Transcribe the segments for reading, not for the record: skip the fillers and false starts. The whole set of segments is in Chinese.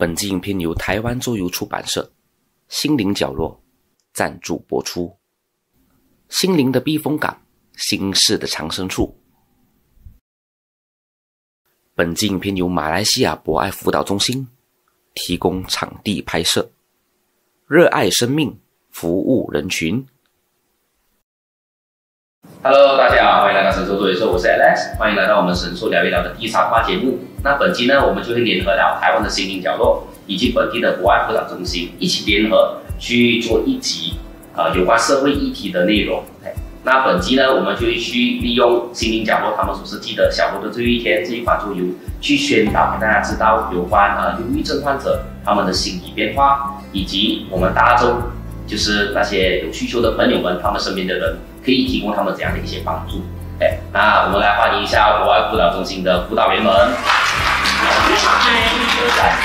本集影片由台湾周游出版社心灵角落赞助播出。心灵的避风港，心事的藏身处。本集影片由马来西亚博爱辅导中心提供场地拍摄，热爱生命，服务人群。Hello， 大家好，欢迎来到神兽多元社，我是 Alex， 欢迎来到我们神兽聊一聊的第3话节目。那本期呢，我们就会联合了台湾的心灵角落以及本地的博爱辅导中心一起联合去做一集有关社会议题的内容。那本期呢，我们就会去利用心灵角落他们所设计的小楼的最后一天这一款桌游，去宣导给大家知道有关忧郁症患者他们的心理变化，以及我们大众就是那些有需求的朋友们，他们身边的人可以提供他们怎样的一些帮助。那我们来欢迎一下博爱辅导中心的辅导员们。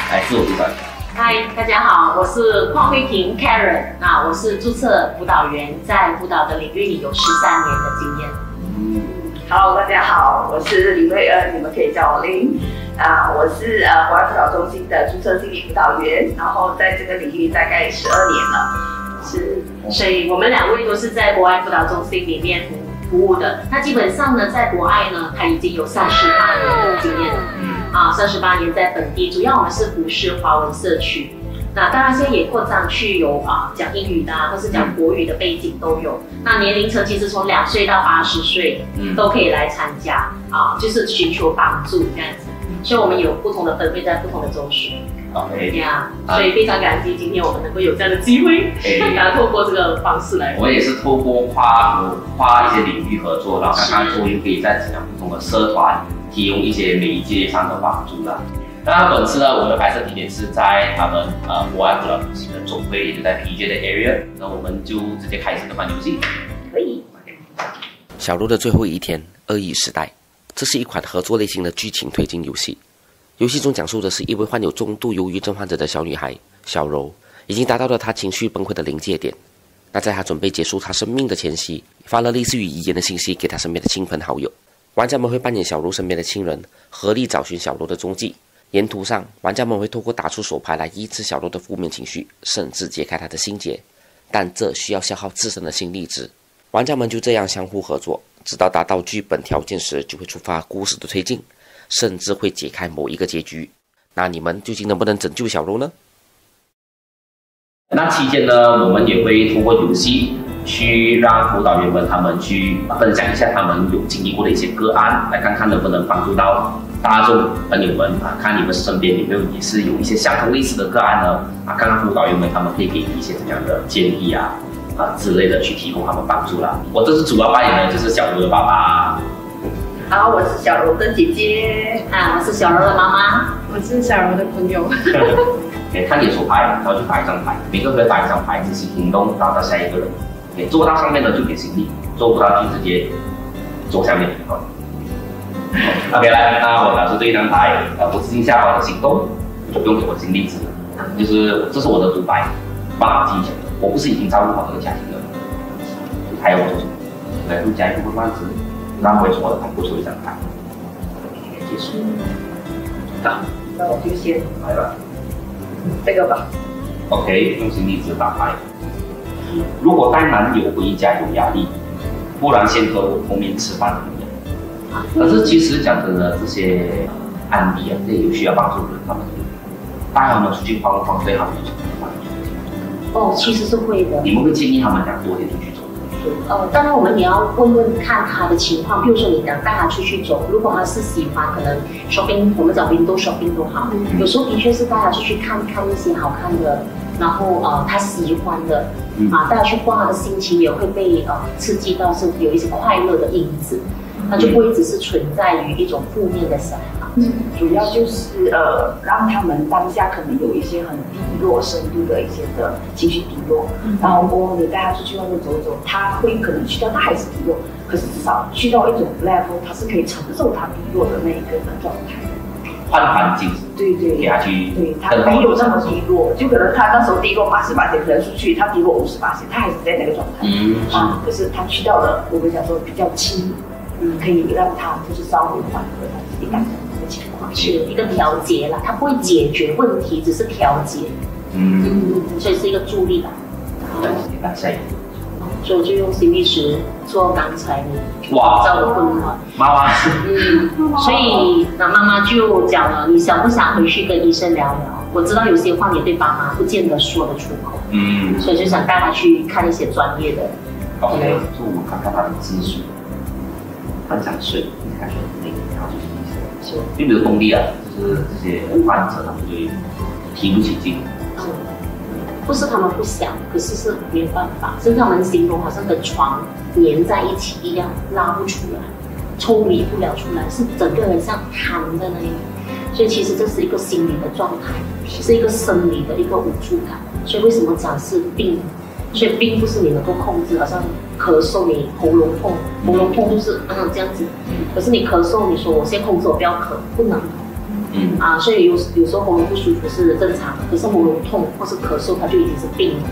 来自我介绍。嗨，大家好，我是邝慧婷 Karen， 我是注册辅导员，在辅导的领域里有13年的经验。Hello， 大家好，我是李慧恩，你们可以叫我林。我是博爱辅导中心的注册心理辅导员，然后在这个领域大概12年了。是，所以我们2位都是在博爱辅导中心里面服务的。那基本上呢，在博爱呢，它已经有38年的经验了。38年在本地，主要我们是服侍华文社区。那当然现在也扩张去有讲英语的或是讲国语的背景都有。那年龄层其实从2岁到80岁都可以来参加就是寻求帮助这样子。所以我们有不同的分配在不同的州属。所以非常感激今天我们能够有这样的机会，透过这个方式来。我也是透过跨一些领域合作，然后看看周游可以在不同的社团提供一些媒介上的帮助啦。那本次呢，我们的拍摄地点是在他们博爱辅导中心的总会，也就在 PJ 的 area。那我们就直接开始这款游戏。可以。小楼的最后一天，恶意时代，这是一款合作类型的剧情推进游戏。游戏中讲述的是一位患有重度忧郁症患者的小女孩小柔，已经达到了她情绪崩溃的临界点。那在她准备结束她生命的前夕，发了类似于遗言的信息给她身边的亲朋好友。玩家们会扮演小柔身边的亲人，合力找寻小柔的踪迹。沿途上，玩家们会透过打出手牌来医治小柔的负面情绪，甚至解开她的心结，但这需要消耗自身的心力值。玩家们就这样相互合作，直到达到剧本条件时，就会触发故事的推进，甚至会解开某一个结局。那你们究竟能不能拯救小柔呢？那期间呢，我们也会通过游戏去让辅导员们他们去分享一下他们有经历过的一些个案，来看看能不能帮助到大众朋友们看你们身边有没有也是有一些相同类似的个案呢？看看辅导员们他们可以给你一些怎样的建议之类的，去提供他们帮助啦。我这次主要扮演的就是小柔的爸爸。好，我是小柔的姐姐。我是小柔的妈妈。我是小柔的朋友。看你手牌，然后就打一张牌，每个人打一张牌，自行行动打到下一个人。做到上面的就给心力，做不到就直接做下面。OK， 来，那我拿出这一张牌，我自行下方的行动就不用给我心力值了，就是这是我的独白，帮我记一下。我不是已经照顾好这个家庭了，还要我做什么？来，就加一个慢值，然后我也从我的牌抽出一张牌，结束。好，那我就先来了。这个吧。OK， 用心力值打牌。如果带男友回家有压力，不然先和我碰面吃饭怎么样？可是其实讲真的，这些案例这些有需要帮助的人，他们带他们出去晃晃，对他们有什么帮助？其实是会的。你们会建议他们讲多点出去走？当然我们也要问问看他的情况，比如说你讲带他出去走，如果他是喜欢，可能 shopping， 我们找 window shopping 都好，有时候的确是带他出去看一些好看的，然后他喜欢的，带他去逛，他的心情也会被刺激到，是有一些快乐的因子，他就不会只是存在于一种负面的想法。主要就是让他们当下可能有一些很低落深度的一些的情绪低落，然后你带他出去外面走走，他会可能去到他还是低落，可是至少去到一种 level， 他是可以承受他低落的那一个状态。换环境，对，给他去，对他没有那么低落，就可能他那时候低落80%，可能出去他低落50%，他还是在那个状态。可是他去到了我们讲说比较轻，可以让他就是稍微缓和他自己感觉。情况，是一个调节啦，它不会解决问题，只是调节。所以是一个助力吧。下一个。所以我就用心理师做刚才你哇造的混乱。妈妈。所以那妈妈就讲了，你想不想回去跟医生聊聊？我知道有些话你对爸妈不见得说得出口，所以就想带他去看一些专业的。OK， 就我们看看他的技术，患者睡，感觉很累，然后就是并没有动力啊，就是这些患者他们就提不起劲。不是他们不想，可是是没有办法，甚至他们形容好像跟床粘在一起一样，拉不出来，抽离不了出来，是整个人像瘫在那里。所以其实这是一个心理的状态，是一个生理的一个无助感。所以为什么讲是病？所以病不是你能够控制，好像咳嗽你喉咙痛，喉咙痛就是这样子。可是你咳嗽，你说我先控制我不要咳，不能。所以有时候喉咙不舒服是正常的，可是喉咙痛或是咳嗽，它就已经是病了。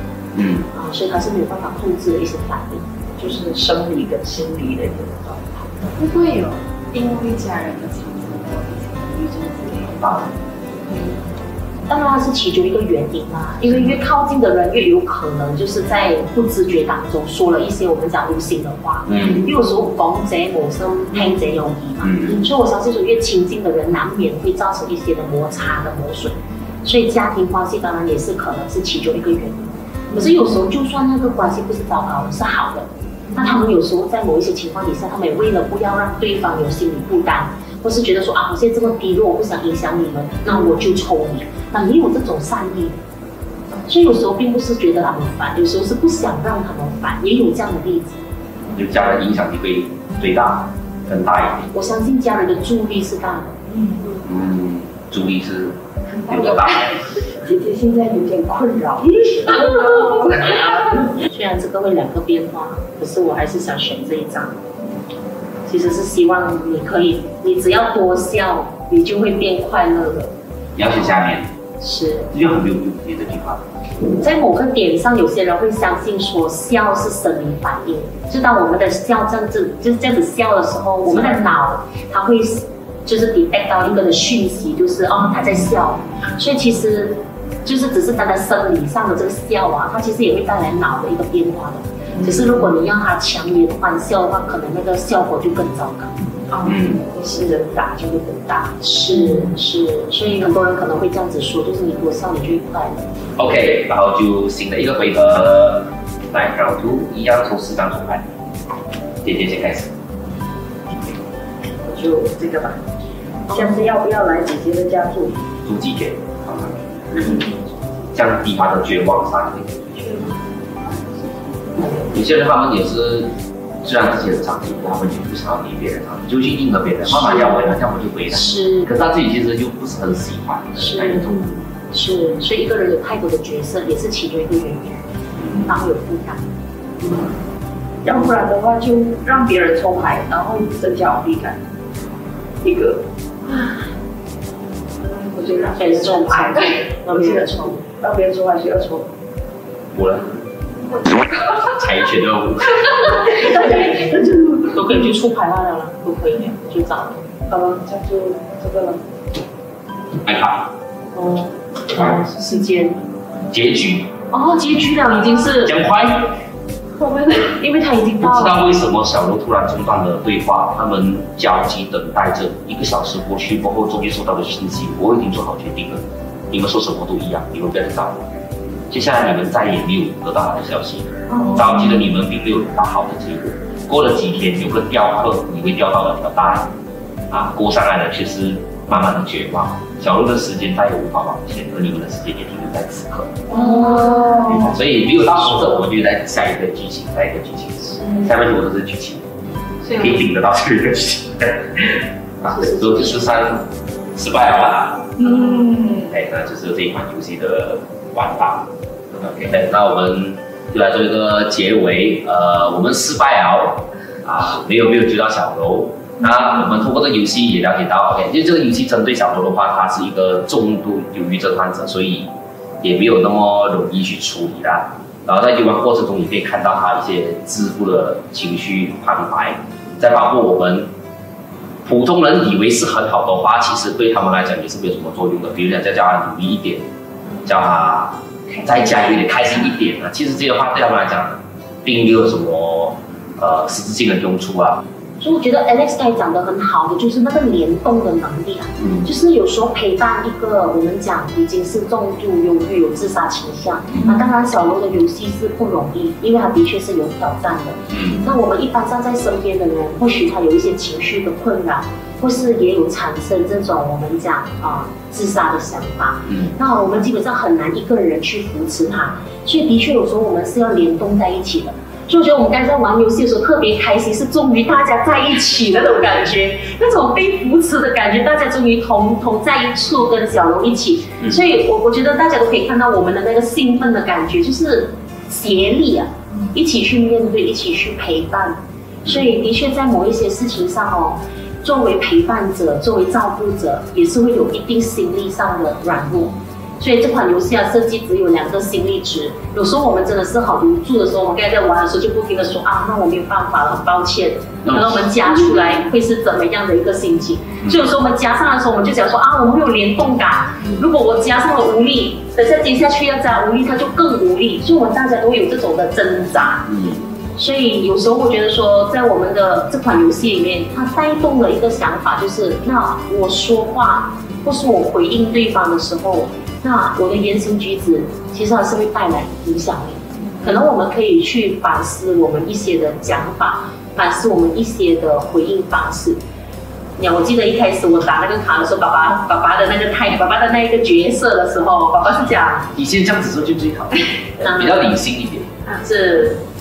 所以它是没有办法控制的一些反应，就是生理跟心理的一个状态。会不会有因为家人的情绪或一些抑郁症之类的？当然它是其中一个原因啦，因为越靠近的人越有可能就是在不自觉当中说了一些我们讲流行的话。因为有时候讲者无心，聽者有意嘛。所以我相信说越亲近的人难免会造成一些的摩擦的磨损，所以家庭关系当然也是可能是其中一个原因。可是有时候就算那个关系不是糟糕的，是好的，那他们有时候在某一些情况底下，他们也为了不要让对方有心理负担，或是觉得说我现在这么低落，我不想影响你们，那我就抽离。那也有这种善意，所以有时候并不是觉得他们烦，有时候是不想让他们烦，也有这样的例子。就家人影响力会最大，更大一点。我相信家人的助力是大的。助力是有多大？姐姐现在有点困扰。虽然这个会两个变化，可是我还是想选这一张。其实是希望你可以，你只要多笑，你就会变快乐的。你要写下面，是，这就很没有用这句话。在某个点上，有些人会相信说笑是生理反应，就当我们的笑就是这样子笑的时候，我们的脑它会就是 detect 到一个的讯息，就是他在笑，所以其实就是只是单单生理上的这个笑它其实也会带来脑的一个变化的。只是如果你让它强颜欢笑的话，可能那个效果就更糟糕。是人打就会更大。是，所以很多人可能会这样子说，就是你多笑你就会快乐。OK， 然后就新的一个回合，来 round 2，一样抽4张出牌，姐姐先开始。我就这个吧。下次要不要来姐姐的家住？住几天？降低他的绝望杀力。有些人他们也是，虽然自己很长进，他们就不想要理别人，就去应和别人，慢慢要回来，这样我就回来。是，可是他自己其实就不是很喜欢那一种。是，所以一个人有太多的角色，也是其中一个原因，然后有负担。要不然的话，就让别人抽牌，然后增加无力感。一个，我觉得让别人抽牌，让别人抽，让别人抽还是要抽。我呢？猜拳的都可以去出牌了，都可以去找。这样就这个了。害怕。时间。结局。结局了，已经是。讲快。因为他已经到了。不知道为什么小罗突然中断了对话，他们焦急等待着1个小时过去过后，终于收到了信息，我已经做好决定了。你们说什么都一样，你们不要再找我。接下来你们再也没有得到好的消息，着急的你们并没有得到好的结果。过了几天，有个钓客以为钓到了条大鱼，钩上来了却是慢慢的绝望。小路的时间再也无法往前，而你们的时间也停留在此刻。所以没有到后者，我就在下一个剧情，下一个剧情，下面我都是剧情，可以顶得到这个剧情。所以就是算失败了吧？那就是这一款游戏的玩法。OK， 那我们就来做一个结尾。我们失败了没有追到小柔。那我们通过这个游戏也了解到 ，OK， 因为这个游戏针对小柔的话，他是一个重度忧郁症患者，所以也没有那么容易去处理啦。然后在游玩过程中，你可以看到他一些支付的情绪旁白，再包括我们普通人以为是很好的话，其实对他们来讲也是没有什么作用的。比如讲，叫他努力一点，叫他在家有点开心一点啊。其实这些话对他们来讲，并没有什么实质性的用处啊。所以我觉得 Alex 刚才讲的很好的就是那个联动的能力啊，就是有时候陪伴一个我们讲已经是重度忧郁有自杀倾向，那当然小柔的游戏是不容易，因为他的确是有挑战的。那我们一般站在身边的人，或许他有一些情绪的困扰，或是也有产生这种我们讲自杀的想法，那我们基本上很难一个人去扶持他，所以的确有时候我们是要联动在一起的。所以我觉得我们刚才在玩游戏的时候特别开心，是终于大家在一起的那种感觉，那种被扶持的感觉，大家终于同在一处，跟小柔一起。所以我觉得大家都可以看到我们的那个兴奋的感觉，就是协力啊，一起去面对，一起去陪伴。所以的确在某一些事情上作为陪伴者，作为照顾者，也是会有一定心力上的软弱。所以这款游戏设计只有2个心力值，有时候我们真的是好无助的时候，我们刚才在玩的时候就不停的说那我没有办法了，很抱歉。然后我们加出来会是怎么样的一个心情？所以有时候我们加上的时候，我们就讲说我们会有联动感。如果我加上了无力，等下接下去要加无力，它就更无力。所以我们大家都会有这种的挣扎。所以有时候我觉得说，在我们的这款游戏里面，它带动了一个想法，就是那我说话或是我回应对方的时候，那我的言行举止其实还是会带来影响力。可能我们可以去反思我们一些的讲法，反思我们一些的回应方式。我记得一开始我打那个卡的时候，爸爸的那一个角色的时候，爸爸是讲以前这样子说就最好，比较理性一点。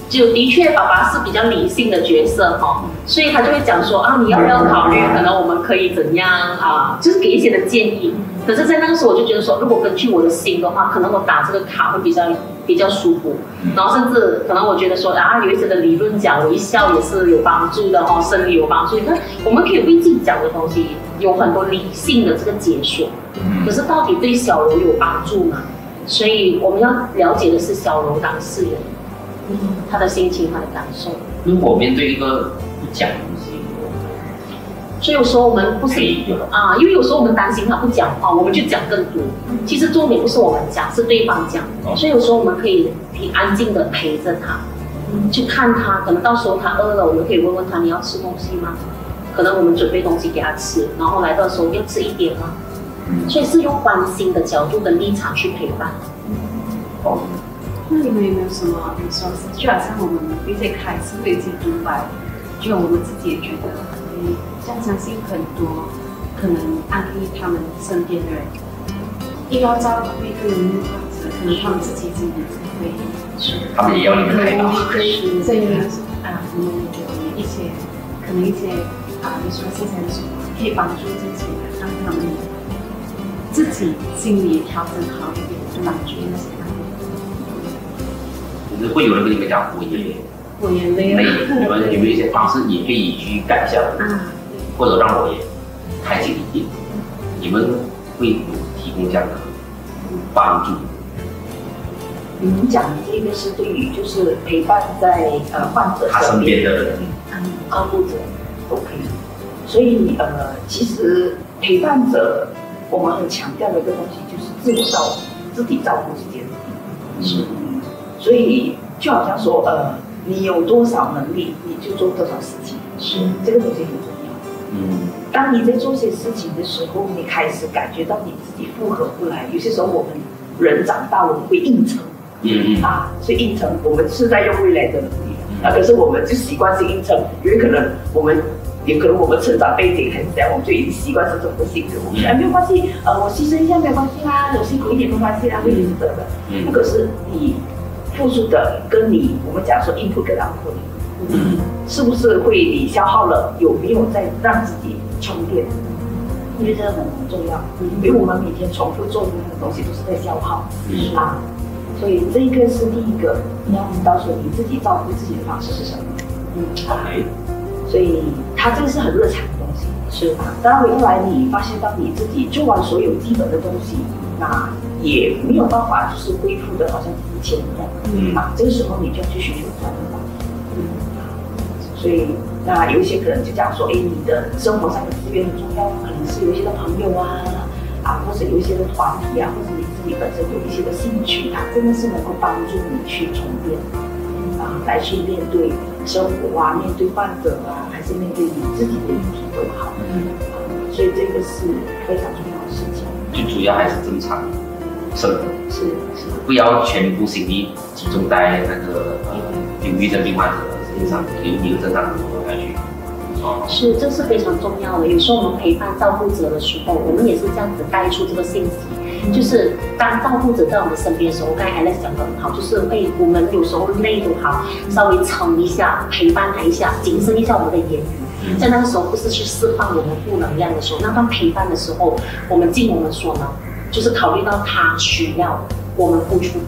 就的确，爸爸是比较理性的角色所以他就会讲说你要不要考虑，可能我们可以怎样就是给一些的建议。可是，在那个时候我就觉得说，如果根据我的心的话，可能我打这个卡会比较舒服，然后甚至可能我觉得说有一些的理论讲微笑也是有帮助的生理有帮助。你看，我们可以为自己讲的东西有很多理性的这个解说，可是到底对小柔有帮助吗？所以我们要了解的是小柔当事人。他的心情，他的感受。如果面对一个不讲东西，所以有时候我们不是因为有时候我们担心他不讲话，我们就讲更多。其实重点不是我们讲，是对方讲。所以有时候我们可以挺安静的陪着他，去看他。可能到时候他饿了，我们可以问问他：你要吃东西吗？可能我们准备东西给他吃，然后来到时候要吃一点吗？所以是用关心的角度跟立场去陪伴。那你们有没有什么说是，就好像我们一些开始会有一些独白，就我们自己也觉得，相信很多可能安利他们身边的人，又要照顾一个人物或者可能他们自己经历会，他们也要你们开导。所以我们有一些可能一些你说现在什么可以帮助自己，让他们自己心理调整好一点，就帮助那些。会有人跟你们讲我也累，你们有没有一些方式也可以去改一下，或者让我也开心一点？你们会有提供这样的帮助？你们讲的这个是对于就是陪伴在患者他身边的人，照顾者都可以。所以其实陪伴者我们很强调的一个东西就是自己照顾这件事。所以就好像说，你有多少能力，你就做多少事情，这个东西很重要。当你在做些事情的时候，你开始感觉到你自己负荷不来，有些时候我们人长大，我们会硬撑，所以硬撑，我们是在用未来的能力，可是我们就习惯性硬撑，有可能我们成长背景很小，我们就已经习惯这种的性格。我们没有关系，我牺牲一下没有关系啦，我辛苦一点没关系啦，会是这的。那可是你付出的跟我们讲说 input 跟 output，是不是会你消耗了，有没有在让自己充电？因为这个很重要，因为我们每天重复做的那个东西都是在消耗，所以这一个是第一个，你要知道说你自己照顾自己的方式是什么。所以它这个是很日常的东西，是吧？当然，后来你发现到你自己做完所有基本的东西，那也没有办法就是恢复的好像之前一样，这个时候你就要去寻求专业。所以那有一些可能就讲说，你的生活上的资源很重要，可能是有一些的朋友或者有一些的团体或者你自己本身有一些的兴趣，它真的是能够帮助你去充电来去面对生活面对患者还是面对你自己的议题都好。所以这个是非常重要的事情。最主要还是正常生活，是，不要全部心力集中在那个忧郁症病患者身上，你有正常生活下去。是，这是非常重要的。有时候我们陪伴照顾者的时候，我们也是这样子带出这个信息，就是当照顾者在我们身边的时候，刚才 Alex 讲得很好，就是我们有时候累都好，稍微撑一下，陪伴他一下，谨慎一下我们的言语。在那个时候，不是去释放我们负能量的时候，那当陪伴的时候，我们尽我们所能，就是考虑到他需要我们付出。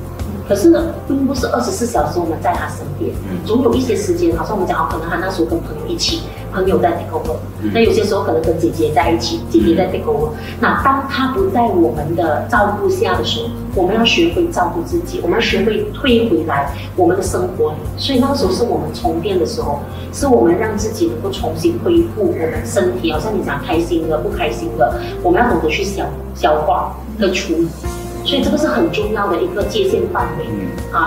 可是呢，并不是24小时我们在他身边，总有一些时间，好像我们讲可能他那时候跟朋友一起，朋友在 take over，那有些时候可能跟姐姐在一起，姐姐在 take over。那当他不在我们的照顾下的时候，我们要学会照顾自己，我们要学会退回来我们的生活里。所以那个时候是我们充电的时候，是我们让自己能够重新恢复我们身体，好像你讲开心的、不开心的，我们要懂得去消化跟处理。所以这个是很重要的一个界限范围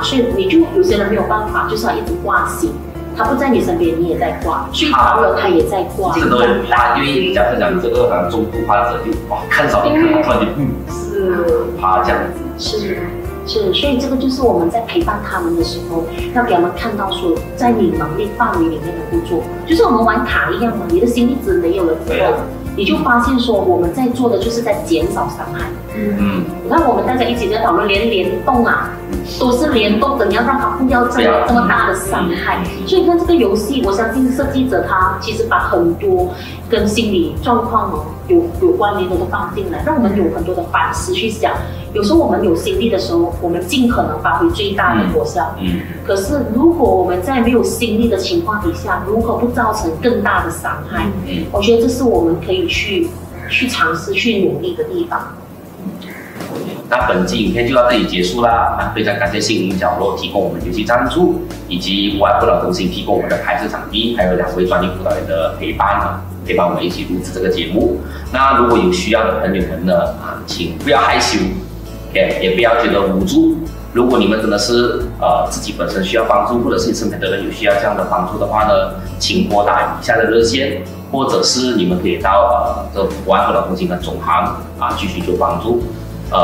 所以你就有些人没有办法，就是要一直挂心，他不在你身边，你也在挂，睡着了他也在挂。这个都很怕，因为假设讲这个好像中度患者就看少一个，他突然就是怕这样子。是，所以这个就是我们在陪伴他们的时候，要给他们看到说，在你能力范围里面能够做，就是我们玩卡一样嘛，你的心力值没有了之后，你就发现说我们在做的就是在减少伤害。你看我们大家一起在讨论联动都是联动的，你要让它不要这么大的伤害。所以你看这个游戏，我相信设计者他其实把很多跟心理状况有关联的都放进来，让我们有很多的反思去想。有时候我们有心力的时候，我们尽可能发挥最大的果效。可是如果我们在没有心力的情况底下，如何不造成更大的伤害？我觉得这是我们可以去尝试、去努力的地方。那本期影片就到这里结束啦，非常感谢心灵角落提供我们游戏赞助，以及无爱辅导中心提供我们的拍摄场地，还有2位专业辅导员的陪伴我们一起录制这个节目。那如果有需要的朋友们呢，请不要害羞，也不要觉得无助。如果你们真的是自己本身需要帮助，或者是你身边的人有需要这样的帮助的话呢，请拨打以下的热线，或者是你们可以到这无爱辅导中心的总行去寻求帮助。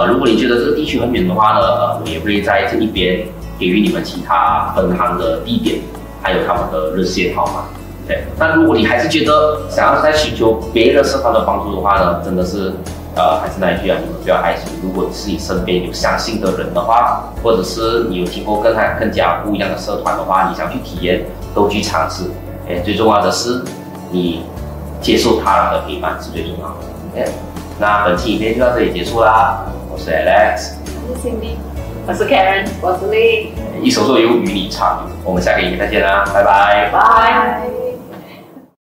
如果你觉得这个地区很远的话呢，我也会在这一边给予你们其他分行的地点，还有他们的热线号码。对，那如果你还是觉得想要再寻求别的社团的帮助的话呢，真的是还是那一句你们不要害羞。如果是你身边有相信的人的话，或者是你有听过更加不一样的社团的话，你想去体验都去尝试。最重要的是你接受他人的陪伴是最重要的。那本期影片就到这里结束啦，我是 Alex， 我是 Cindy， 我是 Karen， 我是 Lee， 一手作游与你畅游，我们下个影片再见啦，拜拜。拜。